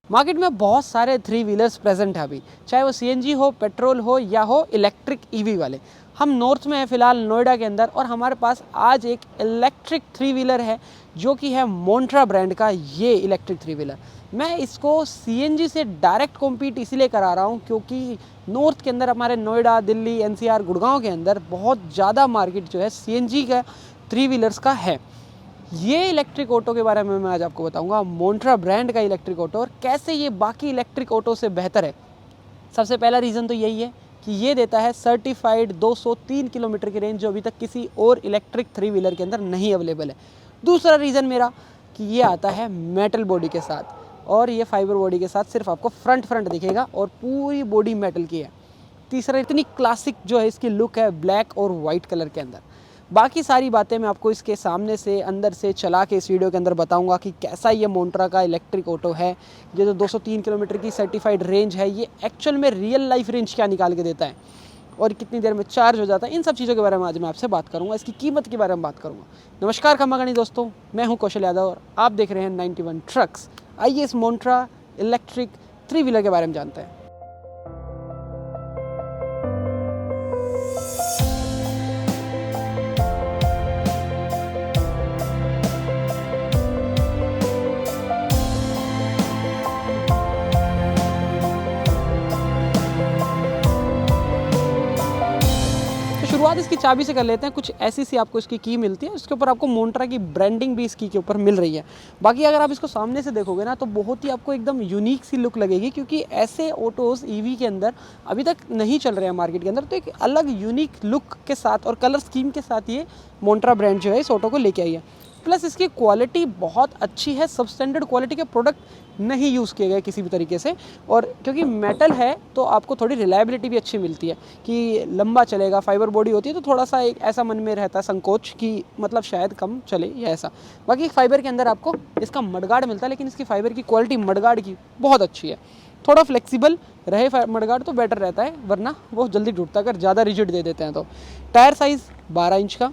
Market में बहुत सारे थ्री व्हीलर्स प्रेजेंट है अभी, चाहे वो सीएनजी हो, पेट्रोल हो या हो इलेक्ट्रिक ईवी वाले। हम नॉर्थ में हैं फ़िलहाल नोएडा के अंदर, और हमारे पास आज एक इलेक्ट्रिक थ्री व्हीलर है जो कि है मोंट्रा ब्रांड का ये इलेक्ट्रिक थ्री व्हीलर। मैं इसको सीएनजी से डायरेक्ट कॉम्पीट इसीलिए करा रहा हूँ क्योंकि नॉर्थ के अंदर हमारे नोएडा, दिल्ली, एनसीआर, गुड़गांव के अंदर बहुत ज़्यादा मार्केट जो है सीएनजी का थ्री व्हीलर्स का है। ये इलेक्ट्रिक ऑटो के बारे में मैं आज आपको बताऊंगा, मोंट्रा ब्रांड का इलेक्ट्रिक ऑटो, और कैसे ये बाकी इलेक्ट्रिक ऑटो से बेहतर है। सबसे पहला रीज़न तो यही है कि ये देता है सर्टिफाइड 203 किलोमीटर की रेंज, जो अभी तक किसी और इलेक्ट्रिक थ्री व्हीलर के अंदर नहीं अवेलेबल है। दूसरा रीज़न मेरा कि ये आता है मेटल बॉडी के साथ, और ये फाइबर बॉडी के साथ सिर्फ आपको फ्रंट दिखेगा और पूरी बॉडी मेटल की है। तीसरा, इतनी क्लासिक जो है इसकी लुक है ब्लैक और वाइट कलर के अंदर। बाकी सारी बातें मैं आपको इसके सामने से अंदर से चला के इस वीडियो के अंदर बताऊंगा कि कैसा ये मोंट्रा का इलेक्ट्रिक ऑटो है। ये जो 203 किलोमीटर की सर्टिफाइड रेंज है, ये एक्चुअल में रियल लाइफ रेंज क्या निकाल के देता है और कितनी देर में चार्ज हो जाता है। इन सब चीज़ों के बारे में आज मैं आपसे बात करूंगा, इसकी कीमत के बारे में बात करूंगा। नमस्कार खम्मागणी दोस्तों, मैं हूँ कौशल यादव और आप देख रहे हैं 91 ट्रक्स। आइए इस मोंट्रा इलेक्ट्रिक थ्री व्हीलर के बारे में जानते हैं। शुरुआत इसकी चाबी से कर लेते हैं। कुछ ऐसी सी आपको इसकी की मिलती है, इसके ऊपर आपको मोंट्रा की ब्रांडिंग भी इसकी के ऊपर मिल रही है। बाकी अगर आप इसको सामने से देखोगे ना तो बहुत ही आपको एकदम यूनिक सी लुक लगेगी, क्योंकि ऐसे ऑटोज़ ईवी के अंदर अभी तक नहीं चल रहे हैं मार्केट के अंदर। तो एक अलग यूनिक लुक के साथ और कलर स्कीम के साथ ये मोंट्रा ब्रांड जो है इस ऑटो को लेके आई है। प्लस इसकी क्वालिटी बहुत अच्छी है, सब स्टैंडर्ड क्वालिटी के प्रोडक्ट नहीं यूज़ किए गए किसी भी तरीके से। और क्योंकि मेटल है तो आपको थोड़ी रिलायबिलिटी भी अच्छी मिलती है कि लंबा चलेगा। फाइबर बॉडी होती है तो थोड़ा सा एक ऐसा मन में रहता है संकोच कि मतलब शायद कम चले या ऐसा। बाकी फाइबर के अंदर आपको इसका मडगार्ड मिलता है, लेकिन इसकी फाइबर की क्वालिटी मडगार्ड की बहुत अच्छी है। थोड़ा फ्लेक्सिबल रहे मडगार्ड तो बेटर रहता है, वरना वो जल्दी टूटता है अगर ज़्यादा रिजिड दे देते हैं तो। टायर साइज़ 12 इंच का।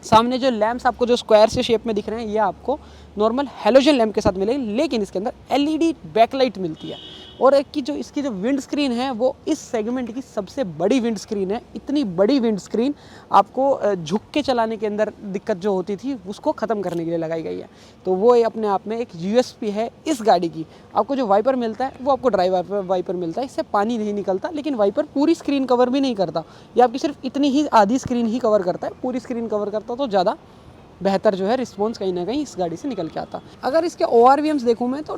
सामने जो लैंप्स आपको जो स्क्वायर से शेप में दिख रहे हैं, ये आपको नॉर्मल हैलोजन लैंप के साथ मिलेगी, लेकिन इसके अंदर एलईडी बैकलाइट मिलती है। और एक की जो इसकी जो विंड स्क्रीन है वो इस सेगमेंट की सबसे बड़ी विंड स्क्रीन है। इतनी बड़ी विंड स्क्रीन आपको झुक के चलाने के अंदर दिक्कत जो होती थी उसको ख़त्म करने के लिए लगाई गई है। तो वो अपने आप में एक यूएसपी है इस गाड़ी की। आपको जो वाइपर मिलता है वो आपको ड्राई वाइपर मिलता है, इससे पानी नहीं निकलता, लेकिन वाइपर पूरी स्क्रीन कवर भी नहीं करता। ये आपकी सिर्फ इतनी ही आधी स्क्रीन ही कवर करता है, पूरी स्क्रीन कवर करता तो ज़्यादा बेहतर जो है रिस्पॉन्स कहीं ना कहीं इस गाड़ी से निकल के आता। अगर इसके ORVMs देखूँ मैं तो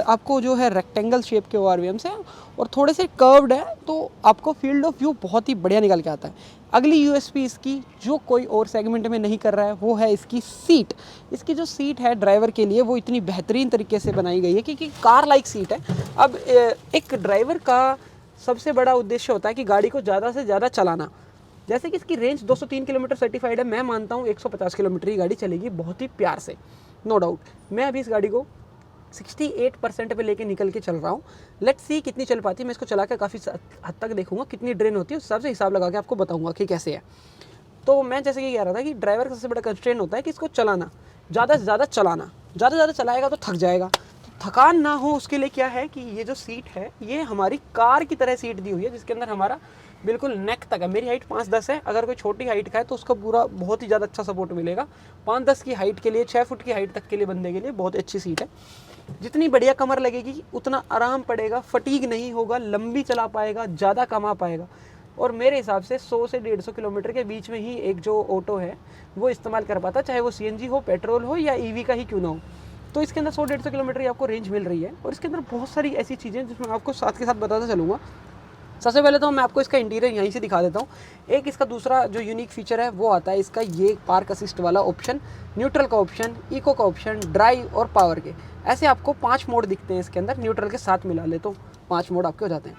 आपको जो है रेक्टेंगल शेप के ORVMs हैं और थोड़े से कर्व्ड है, तो आपको फील्ड ऑफ व्यू बहुत ही बढ़िया निकल के आता है। अगली यूएसपी इसकी जो कोई और सेगमेंट में नहीं कर रहा है वो है इसकी सीट। इसकी जो सीट है ड्राइवर के लिए वो इतनी बेहतरीन तरीके से बनाई गई है क्योंकि कार लाइक सीट है। अब एक ड्राइवर का सबसे बड़ा उद्देश्य होता है कि गाड़ी को ज़्यादा से ज़्यादा चलाना। जैसे कि इसकी रेंज 203 किलोमीटर सर्टिफाइड है, मैं मानता हूँ 150 किलोमीटर की गाड़ी चलेगी बहुत ही प्यार से, नो डाउट। मैं अभी इस गाड़ी को 68% पे लेके निकल के चल रहा हूँ। लेट्स सी कितनी चल पाती है। मैं इसको चला के काफ़ी हद तक देखूंगा कितनी ड्रेन होती है, उस हिसाब से हिसाब लगा के आपको बताऊंगा कि कैसे है। तो मैं जैसे कि कह रहा था कि ड्राइवर का सबसे बड़ा कंस्ट्रेंट होता है कि इसको चलाना, ज़्यादा से ज़्यादा चलाना। ज़्यादा से ज़्यादा चलाएगा तो थक जाएगा। तो थकान ना हो उसके लिए क्या है कि ये जो सीट है ये हमारी कार की तरह सीट दी हुई है, जिसके अंदर हमारा बिल्कुल नेक तक है। मेरी हाइट 5'10" है, अगर कोई छोटी हाइट का है तो उसका पूरा बहुत ही ज़्यादा अच्छा सपोर्ट मिलेगा। 5'10" की हाइट के लिए, 6 फुट की हाइट तक के लिए बंदे के लिए बहुत अच्छी सीट है। जितनी बढ़िया कमर लगेगी उतना आराम पड़ेगा, फटीग नहीं होगा, लंबी चला पाएगा, ज़्यादा कमा पाएगा। और मेरे हिसाब से 100 से 150 किलोमीटर के बीच में ही एक जो ऑटो है वो इस्तेमाल कर पाता, चाहे वो सीएनजी हो, पेट्रोल हो या ईवी का ही क्यों ना हो। तो इसके अंदर 100-150 किलोमीटर की आपको रेंज मिल रही है। और इसके अंदर बहुत सारी ऐसी चीज़ें जिसमें आपको साथ के साथ बताता चलूँगा। सबसे पहले तो मैं आपको इसका इंटीरियर यहीं से दिखा देता हूँ। एक इसका दूसरा जो यूनिक फीचर है वो आता है इसका ये पार्क असिस्ट वाला ऑप्शन, न्यूट्रल का ऑप्शन, इको का ऑप्शन, ड्राइव और पावर के। ऐसे आपको 5 मोड दिखते हैं इसके अंदर। न्यूट्रल के साथ मिला ले तो 5 मोड आपके हो जाते हैं।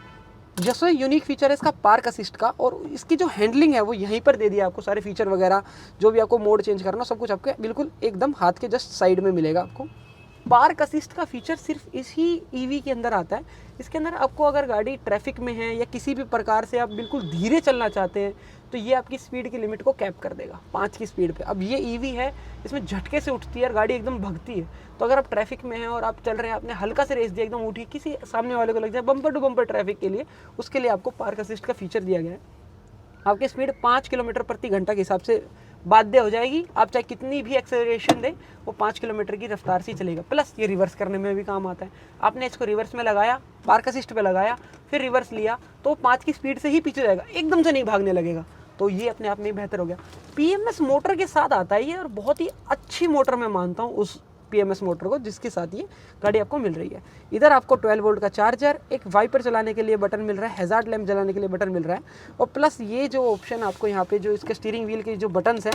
जैसे यूनिक फीचर है इसका पार्क असिस्ट का, और इसकी जो हैंडलिंग है वो यहीं पर दे दिया आपको। सारे फीचर वगैरह जो भी आपको मोड चेंज करना सब कुछ आपके बिल्कुल एकदम हाथ के जस्ट साइड में मिलेगा आपको। पार्क असिस्ट का फीचर सिर्फ इसी ईवी के अंदर आता है। इसके अंदर आपको अगर गाड़ी ट्रैफिक में है या किसी भी प्रकार से आप बिल्कुल धीरे चलना चाहते हैं तो ये आपकी स्पीड की लिमिट को कैप कर देगा 5 की स्पीड पे। अब ये ईवी है, इसमें झटके से उठती है और गाड़ी एकदम भगती है। तो अगर आप ट्रैफिक में हैं और आप चल रहे हैं, आपने हल्का से रेस दिया, एकदम उठी, किसी सामने वाले को लग जाए बम्पर टू बम्पर ट्रैफिक के लिए, उसके लिए आपको पार्क असिस्ट का फीचर दिया गया है। आपकी स्पीड 5 किलोमीटर प्रति घंटा के हिसाब से बाध्य हो जाएगी। आप चाहे कितनी भी एक्सेलरेशन दें, वो 5 किलोमीटर की रफ्तार से ही चलेगा। प्लस ये रिवर्स करने में भी काम आता है। आपने इसको रिवर्स में लगाया, पार्क असिस्ट पे लगाया, फिर रिवर्स लिया तो 5 की स्पीड से ही पीछे जाएगा, एकदम से नहीं भागने लगेगा। तो ये अपने आप में ही बेहतर हो गया। पीएमएस मोटर के साथ आता है ये, और बहुत ही अच्छी मोटर मैं मानता हूँ उस पीएमएस मोटर को जिसके साथ ये गाड़ी आपको मिल रही है। इधर आपको 12 वोल्ट का चार्जर, एक वाइपर चलाने के लिए बटन मिल रहा है, हैजार्ड लैम्प जलाने के लिए बटन मिल रहा है, और प्लस ये जो ऑप्शन आपको यहाँ पे जो इसके स्टीयरिंग व्हील के जो बटन्स हैं,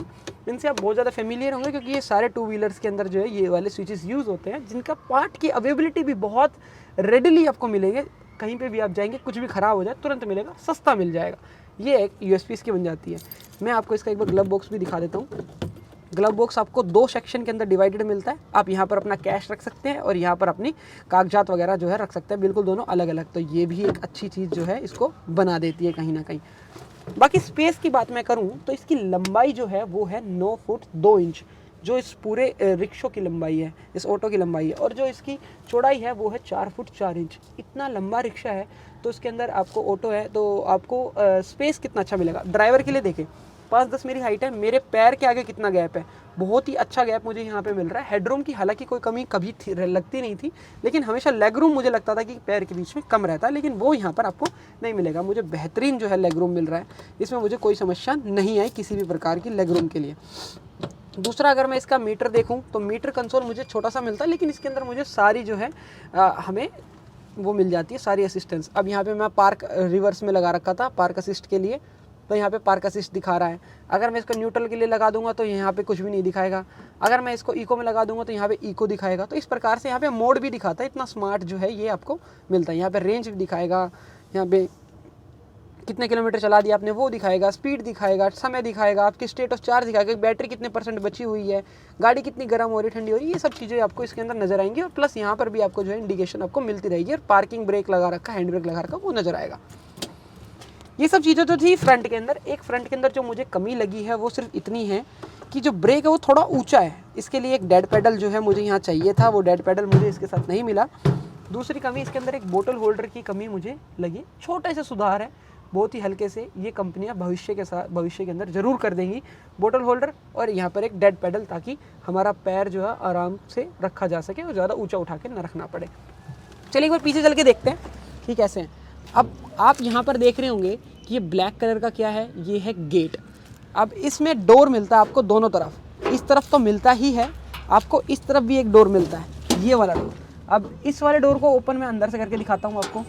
इनसे आप बहुत ज़्यादा फेमिलियर होंगे क्योंकि ये सारे 2 व्हीलर्स के अंदर जो है ये वाले स्विचेस यूज़ होते हैं, जिनका पार्ट की अवेलेबिलिटी भी बहुत रेडिली आपको मिलेंगे। कहीं पर भी आप जाएंगे, कुछ भी ख़राब हो जाए तुरंत मिलेगा, सस्ता मिल जाएगा। ये एक यूएसपी इसकी बन जाती है। मैं आपको इसका एक बार ग्लव बॉक्स भी दिखा देता हूँ। ग्लव बॉक्स आपको 2 सेक्शन के अंदर डिवाइडेड मिलता है। आप यहाँ पर अपना कैश रख सकते हैं और यहाँ पर अपनी कागजात वगैरह जो है रख सकते हैं, बिल्कुल दोनों अलग अलग। तो ये भी एक अच्छी चीज़ जो है इसको बना देती है कहीं ना कहीं। बाकी स्पेस की बात मैं करूँ तो इसकी लंबाई जो है वो है 9 फुट 2 इंच, जो इस पूरे रिक्शो की लंबाई है, इस ऑटो की लंबाई है। और जो इसकी चौड़ाई है वो है 4 फुट 4 इंच। इतना लंबा रिक्शा है तो इसके अंदर आपको ऑटो है तो आपको स्पेस कितना अच्छा मिलेगा। ड्राइवर के लिए देखें, 5'10" मेरी हाइट है, मेरे पैर के आगे कितना गैप है, बहुत ही अच्छा गैप मुझे यहाँ पे मिल रहा है। हेडरूम की हालांकि कोई कमी कभी लगती नहीं थी, लेकिन हमेशा लेग रूम मुझे लगता था कि पैर के बीच में कम रहता है, लेकिन वो यहाँ पर आपको नहीं मिलेगा। मुझे बेहतरीन जो है लेग रूम मिल रहा है, इसमें मुझे कोई समस्या नहीं आई किसी भी प्रकार की लेग रूम के लिए। दूसरा, अगर मैं इसका मीटर देखूँ तो मीटर कंसोल मुझे छोटा सा मिलता है, लेकिन इसके अंदर मुझे सारी जो है हमें वो मिल जाती है, सारी असिस्टेंस। अब यहाँ पे मैं पार्क रिवर्स में लगा रखा था पार्क असिस्ट के लिए, तो यहाँ पे पार्क असिस्ट दिखा रहा है। अगर मैं इसको न्यूट्रल के लिए लगा दूंगा तो यहाँ पे कुछ भी नहीं दिखाएगा। अगर मैं इसको इको में लगा दूंगा तो यहाँ पे इको दिखाएगा। तो इस प्रकार से यहाँ पे मोड भी दिखाता है। इतना स्मार्ट जो है ये आपको मिलता है। यहाँ पे रेंज भी दिखाएगा, यहाँ पे कितने किलोमीटर चला दिया आपने वो दिखाएगा, स्पीड दिखाएगा, समय दिखाएगा, आपकी स्टेट ऑफ चार्ज दिखाएगा, बैटरी कितने % बची हुई है, गाड़ी कितनी गर्म हो रही, ठंडी हो रही, ये सब चीज़ें आपको इसके अंदर नजर आएंगी। और प्लस यहाँ पर भी आपको जो है इंडिकेशन आपको मिलती रहेगी। और पार्किंग ब्रेक लगा रखा, हैंड ब्रेक लगा रखा, वो नजर आएगा। ये सब चीज़ें तो थी फ्रंट के अंदर। एक फ्रंट के अंदर जो मुझे कमी लगी है वो सिर्फ इतनी है कि जो ब्रेक है वो थोड़ा ऊंचा है। इसके लिए एक डेड पेडल जो है मुझे यहाँ चाहिए था, वो डेड पेडल मुझे इसके साथ नहीं मिला। दूसरी कमी, इसके अंदर एक बोतल होल्डर की कमी मुझे लगी। छोटे से सुधार है, बहुत ही हल्के से। ये कंपनियां भविष्य के अंदर ज़रूर कर देंगी बोतल होल्डर और यहाँ पर एक डेड पेडल, ताकि हमारा पैर जो है आराम से रखा जा सके और ज़्यादा ऊँचा उठा के न रखना पड़े। चलिए एक बार पीछे चल के देखते हैं कि कैसे हैं। अब आप यहाँ पर देख रहे होंगे कि ये ब्लैक कलर का क्या है, ये है गेट। अब इसमें डोर मिलता है आपको दोनों तरफ। इस तरफ तो मिलता ही है, आपको इस तरफ भी एक डोर मिलता है, ये वाला डोर। अब इस वाले डोर को ओपन मैं अंदर से करके दिखाता हूँ आपको।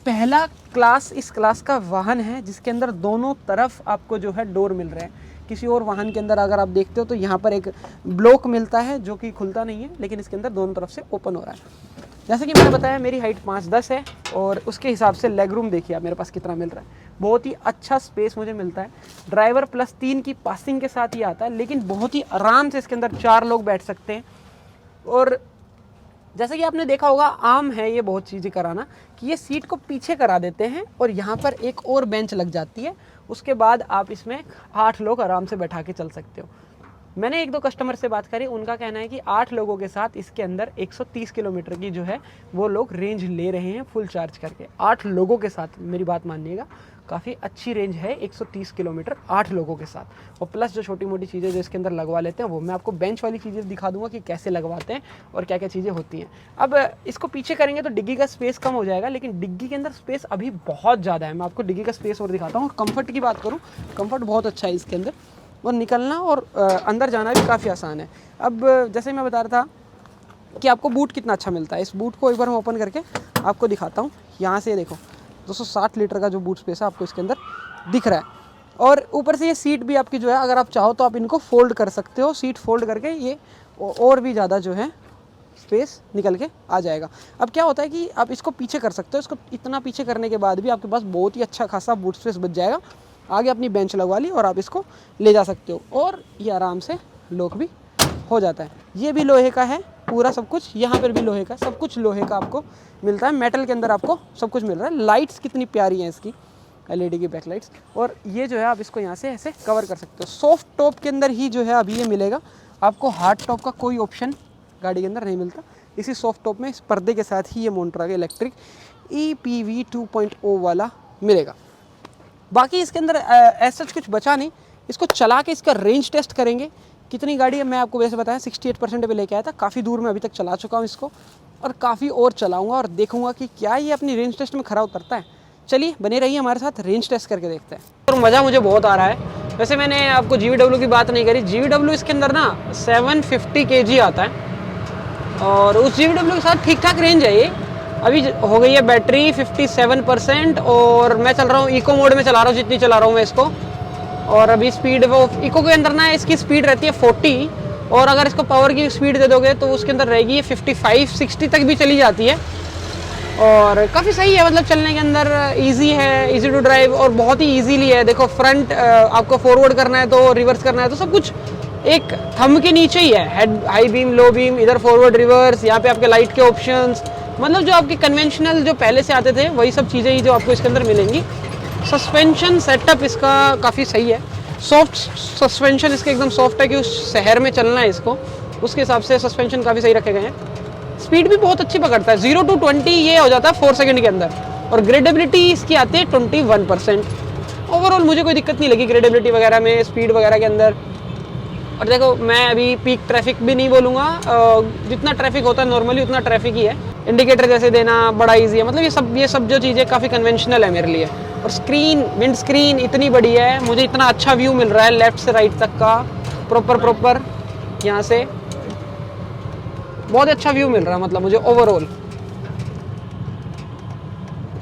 पहला क्लास इस क्लास का वाहन है जिसके अंदर दोनों तरफ आपको जो है डोर मिल रहे हैं। किसी और वाहन के अंदर अगर आप देखते हो तो यहाँ पर एक ब्लॉक मिलता है जो कि खुलता नहीं है, लेकिन इसके अंदर दोनों तरफ से ओपन हो रहा है। जैसे कि मैंने बताया मेरी हाइट 5'10" है और उसके हिसाब से लेग रूम देखिए आप मेरे पास कितना मिल रहा है। बहुत ही अच्छा स्पेस मुझे मिलता है। ड्राइवर +3 की पासिंग के साथ ही आता है, लेकिन बहुत ही आराम से इसके अंदर 4 लोग बैठ सकते हैं। और जैसे कि आपने देखा होगा, आम है ये बहुत चीज़ें कराना कि ये सीट को पीछे करा देते हैं और यहाँ पर एक और बेंच लग जाती है। उसके बाद आप इसमें 8 लोग आराम से बैठा के चल सकते हो। मैंने 1-2 कस्टमर से बात करी, उनका कहना है कि 8 लोगों के साथ इसके अंदर 130 किलोमीटर की जो है वो लोग रेंज ले रहे हैं फुल चार्ज करके। 8 लोगों के साथ, मेरी बात मानिएगा, काफ़ी अच्छी रेंज है 130 किलोमीटर 8 लोगों के साथ। और प्लस जो छोटी मोटी चीज़ें जो इसके अंदर लगवा लेते हैं वो मैं आपको बेंच वाली चीज़ें दिखा दूंगा कि कैसे लगवाते हैं और क्या क्या चीज़ें होती हैं। अब इसको पीछे करेंगे तो डिग्गी का स्पेस कम हो जाएगा, लेकिन डिग्गी के अंदर स्पेस अभी बहुत ज़्यादा है। मैं आपको डिग्गी का स्पेस और दिखाता हूँ। कंफर्ट की बात करूँ, कंफर्ट बहुत अच्छा है इसके अंदर, और निकलना और अंदर जाना भी काफ़ी आसान है। अब जैसे मैं बता रहा था कि आपको बूट कितना अच्छा मिलता है, इस बूट को एक बार मैं ओपन करके आपको दिखाता हूँ। यहाँ से देखो 260 लीटर का जो बूट स्पेस है आपको इसके अंदर दिख रहा है। और ऊपर से ये सीट भी आपकी जो है, अगर आप चाहो तो आप इनको फोल्ड कर सकते हो। सीट फोल्ड करके ये और भी ज़्यादा जो है स्पेस निकल के आ जाएगा। अब क्या होता है कि आप इसको पीछे कर सकते हो। इसको इतना पीछे करने के बाद भी आपके पास बहुत ही अच्छा खासा बूट स्पेस बच जाएगा। आगे अपनी बेंच लगवा ली और आप इसको ले जा सकते हो, और ये आराम से लॉक भी हो जाता है। ये भी लोहे का है पूरा सब कुछ, यहाँ पर भी लोहे का, सब कुछ लोहे का आपको मिलता है। मेटल के अंदर आपको सब कुछ मिल रहा है। लाइट्स कितनी प्यारी हैं इसकी, LED की बैकलाइट्स। और ये जो है आप इसको यहाँ से ऐसे कवर कर सकते हो। सॉफ्ट टॉप के अंदर ही जो है अभी ये मिलेगा आपको, हार्ड टॉप का कोई ऑप्शन गाड़ी के अंदर नहीं मिलता। इसी सॉफ्ट टॉप में इस पर्दे के साथ ही ये मोन्ट्रा का इलेक्ट्रिक EPV 2.0 वाला मिलेगा। बाकी इसके अंदर ऐसा कुछ बचा नहीं। इसको चला के इसका रेंज टेस्ट करेंगे कितनी गाड़ी है। मैं आपको वैसे बताया 68% पे लेके आया था, काफ़ी दूर में अभी तक चला चुका हूँ इसको, और काफ़ी और चलाऊँगा और देखूँगा कि क्या ये अपनी रेंज टेस्ट में खरा उतरता है। चलिए बने रहिए हमारे साथ, रेंज टेस्ट करके देखते हैं। और मज़ा मुझे बहुत आ रहा है। वैसे मैंने आपको GVW की बात नहीं करी। GVW इसके अंदर ना 750 kg आता है, और उस GVW के साथ ठीक ठाक रेंज है। ये अभी हो गई है बैटरी 57%, और मैं चल रहा हूँ इको मोड में, चला रहा हूँ जितनी चला रहा हूँ मैं इसको। और अभी स्पीड वो इको के अंदर ना इसकी स्पीड रहती है 40, और अगर इसको पावर की स्पीड दे दोगे तो उसके अंदर रहेगी ये 55-60 तक भी चली जाती है। और काफ़ी सही है, मतलब चलने के अंदर इजी है, इजी टू ड्राइव, और बहुत ही इजीली है। देखो फ्रंट आपको फॉरवर्ड करना है तो रिवर्स करना है तो सब कुछ एक थंब के नीचे ही है। Head, high beam, low beam, इधर फॉरवर्ड रिवर्स, यहाँ पे आपके लाइट के ऑप्शंस, मतलब जो आपके कन्वेंशनल जो पहले से आते थे वही सब चीज़ें ही जो आपको इसके अंदर मिलेंगी। सस्पेंशन सेटअप इसका काफ़ी सही है। सॉफ्ट सस्पेंशन इसके एकदम सॉफ्ट है कि उस शहर में चलना है इसको, उसके हिसाब से सस्पेंशन काफ़ी सही रखे गए हैं। स्पीड भी बहुत अच्छी पकड़ता है, 0 to 20 ये हो जाता है 4 सेकंड के अंदर, और ग्रेडेबिलिटी इसकी आती है 21%। ओवरऑल मुझे कोई दिक्कत नहीं लगी ग्रेडेबिलिटी वगैरह में, स्पीड वगैरह के अंदर। और देखो मैं अभी पीक ट्रैफिक भी नहीं बोलूँगा, जितना ट्रैफिक होता है नॉर्मली उतना ट्रैफिक ही है। इंडिकेटर जैसे देना बड़ा ईजी है, मतलब ये सब जो चीज़ें काफ़ी कन्वेंशनल है मेरे लिए। और स्क्रीन, विंड स्क्रीन इतनी बड़ी है, मुझे इतना अच्छा व्यू मिल रहा है लेफ्ट से राइट तक का, प्रॉपर यहाँ से बहुत अच्छा व्यू मिल रहा है, मतलब मुझे ओवरऑल।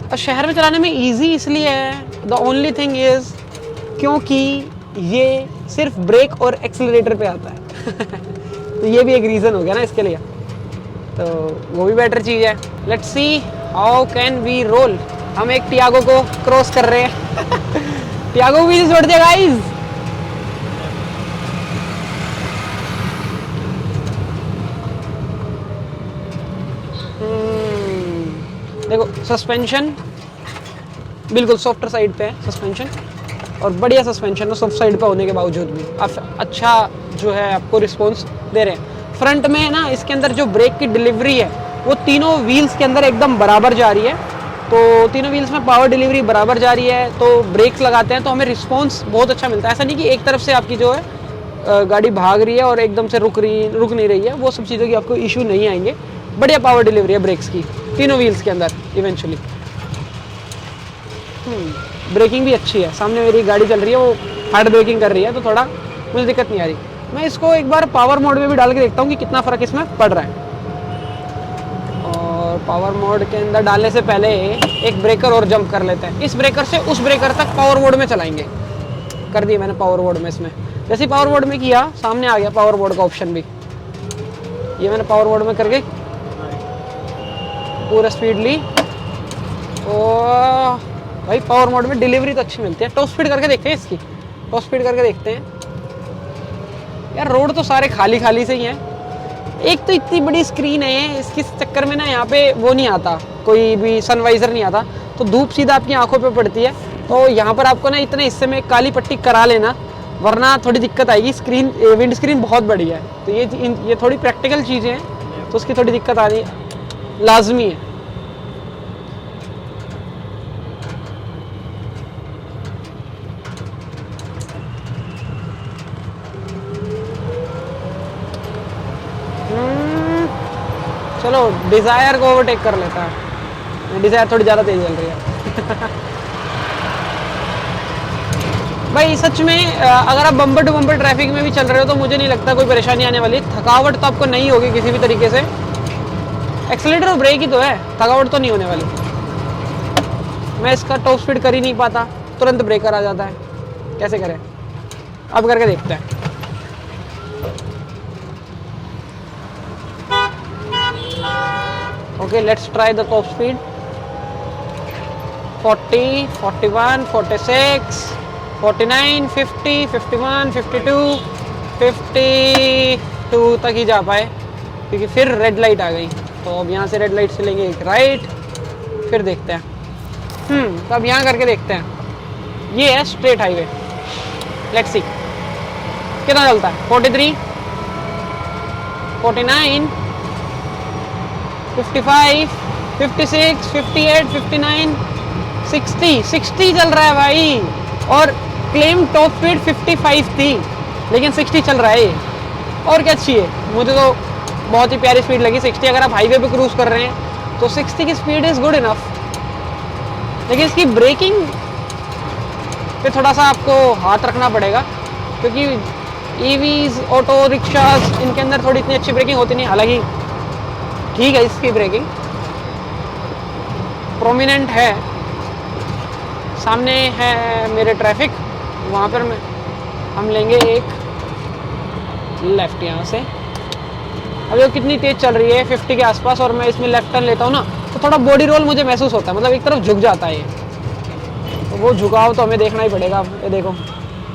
और शहर में चलाने में इजी इसलिए है, द ओनली थिंग इज क्योंकि ये सिर्फ ब्रेक और एक्सीलरेटर पे आता है तो ये भी एक रीज़न हो गया ना इसके लिए, तो वो भी बेटर चीज़ है। Let's see how can we roll. हम एक टियागो को क्रॉस कर रहे हैं टियागो को भी जोड़ दिया गाइस। देखो सस्पेंशन बिल्कुल सॉफ्टर साइड पे है सस्पेंशन, और बढ़िया सस्पेंशन है सॉफ्ट साइड पे होने के बावजूद भी आप अच्छा जो है आपको रिस्पॉन्स दे रहे हैं। फ्रंट में ना इसके अंदर जो ब्रेक की डिलीवरी है वो तीनों व्हील्स के अंदर एकदम बराबर जा रही है, तो तीनों व्हील्स में पावर डिलीवरी बराबर जा रही है, तो ब्रेक्स लगाते हैं तो हमें रिस्पॉन्स बहुत अच्छा मिलता है। ऐसा नहीं कि एक तरफ से आपकी जो है गाड़ी भाग रही है और एकदम से रुक नहीं रही है, वो सब चीज़ों की आपको इशू नहीं आएंगे। बढ़िया पावर डिलीवरी है ब्रेक्स की तीनों व्हील्स के अंदर इवेंचुअली। ब्रेकिंग भी अच्छी है, सामने मेरी गाड़ी चल रही है वो हार्ड ब्रेकिंग कर रही है तो थोड़ा मुझे दिक्कत नहीं आ रही। मैं इसको एक बार पावर मोड में भी डाल के देखता हूँ कि कितना फ़र्क इसमें पड़ रहा है। और पावर मोड के अंदर डालने से पहले एक ब्रेकर और जंप कर लेते हैं, इस ब्रेकर से उस ब्रेकर तक पावर मोड में चलाएंगे। कर दिया मैंने पावर मोड में, इसमें जैसे ही पावर मोड में किया सामने आ गया पावर मोड का ऑप्शन भी। ये मैंने पावर मोड में करके पूरा स्पीड ली, और भाई पावर मोड में डिलीवरी तो अच्छी मिलती है। टॉप स्पीड करके देखते हैं इसकी, टॉप स्पीड करके देखते हैं। यार रोड तो सारे खाली खाली से ही हैं। एक तो इतनी बड़ी स्क्रीन है, इसके चक्कर में ना यहाँ पे वो नहीं आता, कोई भी सनवाइजर नहीं आता, तो धूप सीधा आपकी आंखों पे पड़ती है। तो यहाँ पर आपको ना इतने हिस्से में काली पट्टी करा लेना, वरना थोड़ी दिक्कत आएगी। स्क्रीन विंड स्क्रीन बहुत बड़ी है, तो ये थोड़ी प्रैक्टिकल चीज़ें हैं, तो उसकी थोड़ी दिक्कत आनी लाजमी है। चलो डिज़ायर को ओवरटेक कर लेता है, डिज़ायर थोड़ी ज़्यादा तेज चल रही है भाई सच में अगर आप बम्पर टू बम्पर ट्रैफिक में भी चल रहे हो तो मुझे नहीं लगता कोई परेशानी आने वाली। थकावट तो आपको नहीं होगी किसी भी तरीके से, एक्सीलरेटर और ब्रेक ही तो है, थकावट तो नहीं होने वाली। मैं इसका टॉप स्पीड कर ही नहीं पाता, तुरंत ब्रेकर आ जाता है, कैसे करें अब करके देखते हैं। Okay, let's try the top speed. 40, 41, 46, 49, 50, 51, 52, 52 तक ही जा पाए। क्योंकि फिर रेड लाइट आ गई। तो अब यहाँ से रेड लाइट से लेंगे एक राइट, फिर देखते हैं। तो अब यहाँ करके देखते हैं। ये है स्ट्रेट हाईवे, लेट्स सी कितना चलता है। 43, 49, 55, 56, 58, 59, 60 चल रहा है भाई। और क्लेम टॉप स्पीड 55 थी, लेकिन 60 चल रहा है ये। और क्या चाहिए, मुझे तो बहुत ही प्यारी स्पीड लगी 60। अगर आप हाईवे पे क्रूज कर रहे हैं तो 60 की स्पीड इज़ गुड इनफ। लेकिन इसकी ब्रेकिंग पे थोड़ा सा आपको हाथ रखना पड़ेगा, क्योंकि ईवीज, ऑटो रिक्शाज, इनके अंदर थोड़ी इतनी अच्छी ब्रेकिंग होती नहीं। हालांकि ठीक है, इसकी ब्रेकिंग प्रोमिनेंट है। सामने है मेरे ट्रैफिक, वहाँ पर हम लेंगे एक लेफ़्ट यहाँ से। अब ये कितनी तेज़ चल रही है, 50 के आसपास, और मैं इसमें लेफ्ट टर्न लेता हूँ ना, तो थोड़ा बॉडी रोल मुझे महसूस होता है, मतलब एक तरफ झुक जाता है ये। तो वो झुकाव तो हमें देखना ही पड़ेगा, ये देखो।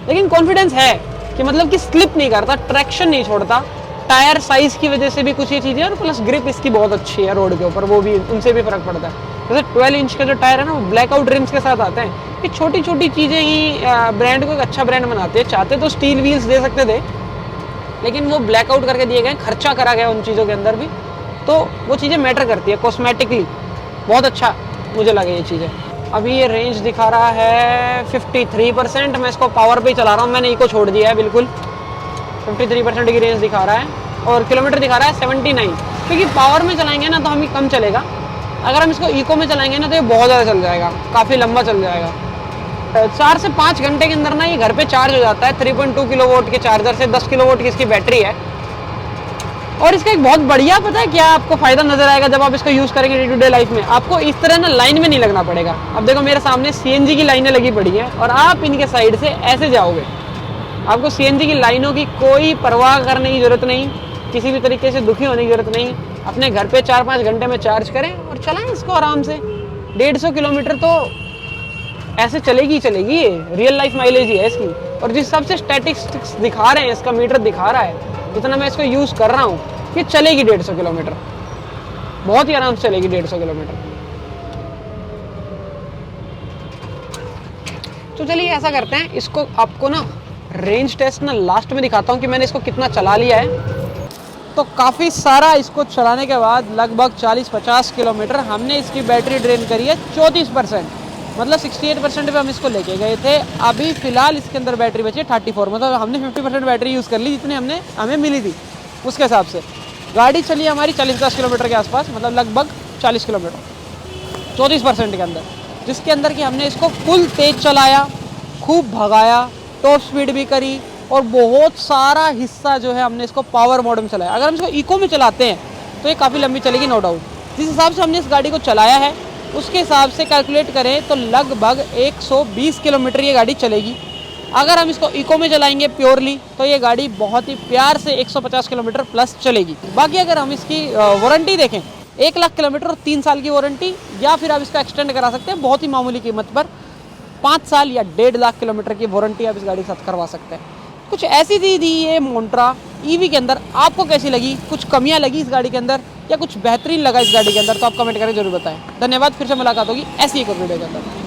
लेकिन कॉन्फिडेंस है कि मतलब कि स्लिप नहीं करता, ट्रैक्शन नहीं छोड़ता। टायर साइज़ की वजह से भी कुछ ये चीज़ें, और प्लस ग्रिप इसकी बहुत अच्छी है रोड के ऊपर, वो भी, उनसे भी फ़र्क पड़ता है। जैसे 12 इंच के जो टायर है ना, वो ब्लैकआउट रिम्स के साथ आते हैं। ये छोटी छोटी चीज़ें ही ब्रांड को एक अच्छा ब्रांड बनाते हैं। चाहते तो स्टील व्हील्स दे सकते थे, लेकिन वो ब्लैकआउट करके दिए गए, खर्चा करा गया उन चीज़ों के अंदर भी, तो वो चीज़ें मैटर करती है कॉस्मेटिकली। बहुत अच्छा मुझे लगे ये चीज़ें। अभी ये रेंज दिखा रहा है 53%। मैं इसको पावर पे ही चला रहा हूँ, मैंने इको छोड़ दिया है बिल्कुल। 53% की रेंज दिखा रहा है, और किलोमीटर दिखा रहा है 79। क्योंकि पावर में चलाएंगे ना तो हमें कम चलेगा, अगर हम इसको इको में चलाएंगे ना तो ये बहुत ज़्यादा चल जाएगा, काफ़ी लंबा चल जाएगा। 4 से 5 घंटे के अंदर ना ये घर पे चार्ज हो जाता है। 3.2 किलोवाट के चार्जर से 10 किलोवाट की इसकी बैटरी है। और इसका एक बहुत बढ़िया, पता है क्या आपको फ़ायदा नज़र आएगा जब आप इसको यूज़ करेंगे डे टू डे लाइफ में? आपको इस तरह ना लाइन में नहीं लगना पड़ेगा। अब देखो मेरे सामने CNG की लाइनें लगी पड़ी हैं, और आप इनके साइड से ऐसे जाओगे, आपको CNG की लाइनों की कोई परवाह करने की ज़रूरत नहीं, किसी भी तरीके से दुखी होने की ज़रूरत नहीं। अपने घर पे 4-5 घंटे में चार्ज करें और चलाएं इसको आराम से। 150 किलोमीटर तो ऐसे चलेगी ही चलेगी, ये रियल लाइफ माइलेज ही है इसकी। और जिस हिसाब से स्टैटिस्टिक्स दिखा रहे हैं, इसका मीटर दिखा रहा है, जितना मैं इसको यूज़ कर रहा हूँ, ये चलेगी 150 किलोमीटर, बहुत ही आराम से चलेगी 150 किलोमीटर। तो चलिए ऐसा करते हैं, इसको आपको ना रेंज टेस्ट ना लास्ट में दिखाता हूँ कि मैंने इसको कितना चला लिया है। तो काफ़ी सारा इसको चलाने के बाद लगभग 40-50 किलोमीटर हमने इसकी बैटरी ड्रेन करी है 34%, मतलब 68% पे हम इसको लेके गए थे। अभी फ़िलहाल इसके अंदर बैटरी बची है 34, मतलब हमने 50% बैटरी यूज़ कर ली जितनी हमें मिली थी उसके हिसाब से। गाड़ी चली हमारी 40-50 किलोमीटर के आसपास, मतलब लगभग 40 किलोमीटर 34% के अंदर, जिसके अंदर कि हमने इसको फुल तेज़ चलाया, खूब भगाया, टॉप स्पीड भी करी, और बहुत सारा हिस्सा जो है हमने इसको पावर मोड में चलाया। अगर हम इसको इको में चलाते हैं तो ये काफ़ी लंबी चलेगी, नो डाउट। जिस हिसाब से हमने इस गाड़ी को चलाया है उसके हिसाब से कैलकुलेट करें तो लगभग 120 किलोमीटर ये गाड़ी चलेगी। अगर हम इसको इको में चलाएंगे प्योरली तो ये गाड़ी बहुत ही प्यार से 150 किलोमीटर प्लस चलेगी। बाकी अगर हम इसकी वारंटी देखें, 1 लाख किलोमीटर और 3 साल की वारंटी, या फिर आप इसका एक्सटेंड करा सकते हैं बहुत ही मामूली कीमत पर 5 साल या 1.5 लाख किलोमीटर की वारंटी आप इस गाड़ी के साथ करवा सकते हैं। कुछ ऐसी थी ये मोन्ट्रा ईवी के अंदर। आपको कैसी लगी, कुछ कमियां लगी इस गाड़ी के अंदर या कुछ बेहतरीन लगा इस गाड़ी के अंदर, तो आप कमेंट करके जरूर बताएं। धन्यवाद, फिर से मुलाकात होगी ऐसी एक और वीडियो के अंदर।